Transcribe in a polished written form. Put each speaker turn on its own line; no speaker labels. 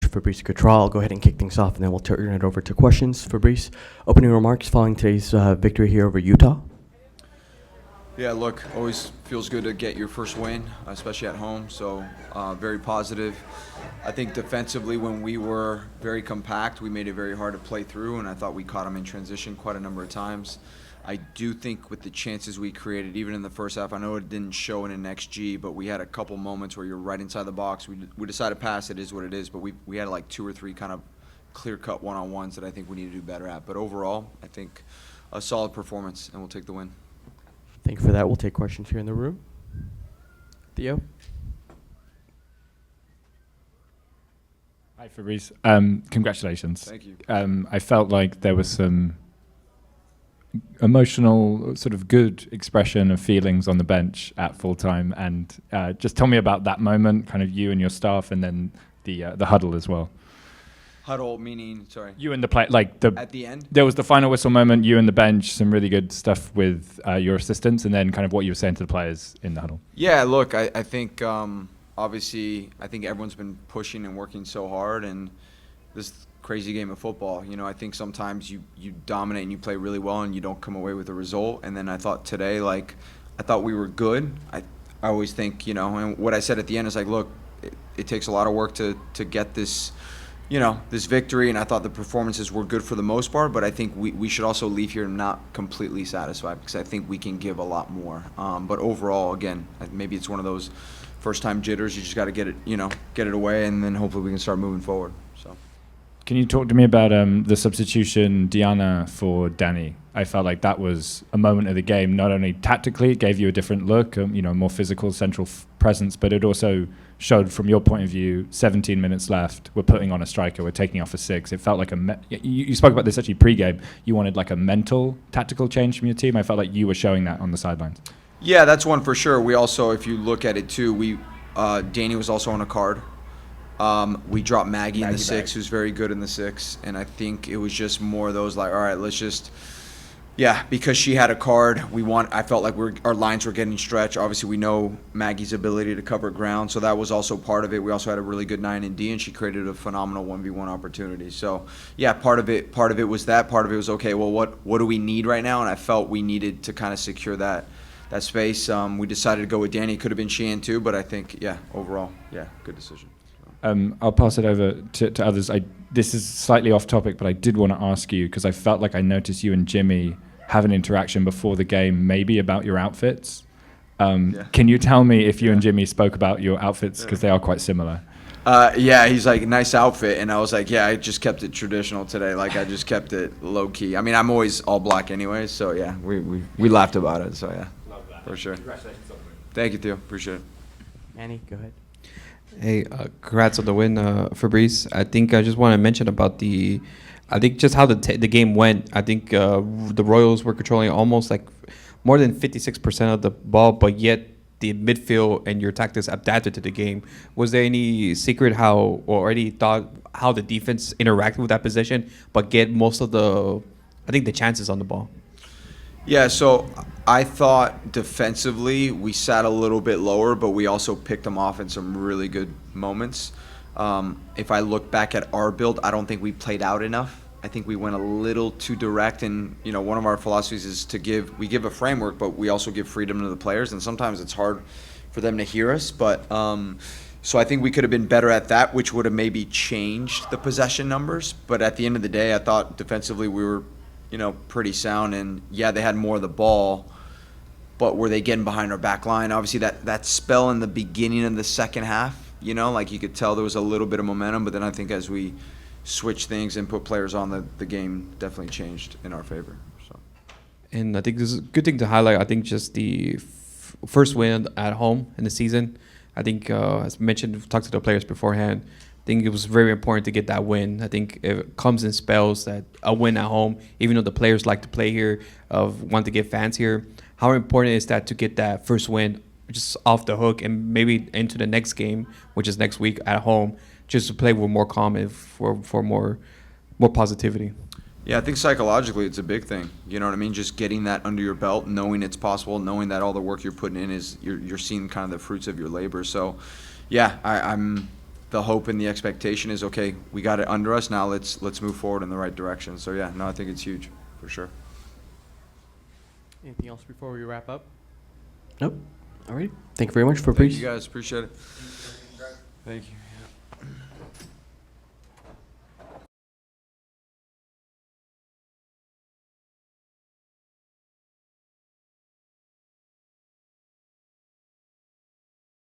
Fabrice Gautrat. I'll go ahead and kick things off, and then we'll turn it over to questions. Fabrice, opening remarks following today's victory here over Utah.
Yeah, look, always feels good to get your first win, especially at home, so very positive. I think defensively, when we were very compact, we made it very hard to play through, and I thought we caught them in transition quite a number of times. I do think with the chances we created, even in the first half, I know it didn't show in an XG, but we had a couple moments where you're right inside the box. We decided to pass, it is what it is, but we had like 2 or 3 kind of clear-cut one-on-ones that I think we need to do better at. But overall, I think a solid performance, and we'll take the win.
Thank you for that. We'll take questions here in the room. Theo?
Hi, Fabrice. Congratulations.
Thank you.
I felt like there was some emotional, sort of good expression of feelings on the bench at full time. And just tell me about that moment, kind of you and your staff, and then the huddle as well.
Huddle meaning, sorry.
You and the play,
at the end.
There was the final whistle moment. You and the bench, some really good stuff with your assistants, and then kind of what you were saying to the players in the huddle.
Yeah, look, I think obviously I think everyone's been pushing and working so hard, and this crazy game of football. You know, I think sometimes you dominate and you play really well and you don't come away with a result. And then I thought today, I thought we were good. I always think, and what I said at the end is look, it takes a lot of work to get this. This victory, and I thought the performances were good for the most part, but I think we should also leave here not completely satisfied because I think we can give a lot more. But overall, again, maybe it's one of those first-time jitters. You just got to get it away, and then hopefully we can start moving forward. So,
can you talk to me about the substitution Diana for Danny? I felt like that was a moment of the game. Not only tactically, it gave you a different look, a more physical central presence, but it also showed, from your point of view, 17 minutes left. We're putting on a striker. We're taking off a 6. It felt like you spoke about this actually pre-game. You wanted like a mental, tactical change from your team. I felt like you were showing that on the sidelines.
Yeah, that's one for sure. We also, if you look at it too, Danny was also on a card. We dropped Maggie in the 6, who's very good in the 6, and I think it was just more of those all right, let's just. Yeah, because she had a card, I felt like our lines were getting stretched. Obviously, we know Maggie's ability to cover ground, so that was also part of it. We also had a really good 9 in D, and she created a phenomenal 1v1 opportunity. So, yeah, part of it was that. Part of it was, okay, well, what do we need right now? And I felt we needed to kind of secure that space. We decided to go with Danny. It could have been Sheehan too, but I think, overall, good decision.
I'll pass it over to others. This is slightly off topic, but I did want to ask you, because I felt like I noticed you and Jimmy have an interaction before the game, maybe about your outfits. Can you tell me if you and Jimmy spoke about your outfits, because they are quite similar?
He's like, nice outfit, and I was like, I just kept it traditional today. I just kept it low key. I mean, I'm always all black anyway, so we laughed about it. So
love that.
For sure.
Congratulations on the win.
Thank you, Theo. Appreciate it.
Manny, go ahead.
Hey, congrats on the win, Fabrice. I think I just want to mention about just how the game went. I think the Royals were controlling almost more than 56% of the ball, but yet the midfield and your tactics adapted to the game. Was there any secret how the defense interacted with that position, but get most of the chances on the ball?
Yeah, so I thought defensively we sat a little bit lower, but we also picked them off in some really good moments. If I look back at our build, I don't think we played out enough. I think we went a little too direct, and one of our philosophies is we give a framework, but we also give freedom to the players, and sometimes it's hard for them to hear us. But so I think we could have been better at that, which would have maybe changed the possession numbers. But at the end of the day, I thought defensively we were pretty sound, and they had more of the ball, but were they getting behind our back line? Obviously that spell in the beginning of the second half, you could tell there was a little bit of momentum, but then I think as we switch things and put players on, the game definitely changed in our favor. So,
and I think this is a good thing to highlight. I think just the first win at home in the season. I think, as mentioned, we've talked to the players beforehand. I think it was very important to get that win. I think it comes in spells that a win at home, even though the players like to play here, want to get fans here. How important is that to get that first win just off the hook and maybe into the next game, which is next week at home, just to play with more calm and for more positivity?
Yeah, I think psychologically it's a big thing. You know what I mean? Just getting that under your belt, knowing it's possible, knowing that all the work you're putting in is you're seeing kind of the fruits of your labor. So, yeah, the hope and the expectation is, okay, we got it under us, now let's move forward in the right direction. So yeah, no, I think it's huge, for sure.
Anything else before we wrap up? Nope. All right. Thank you very much, Fabrice.
Thank you guys, appreciate it. Thank you.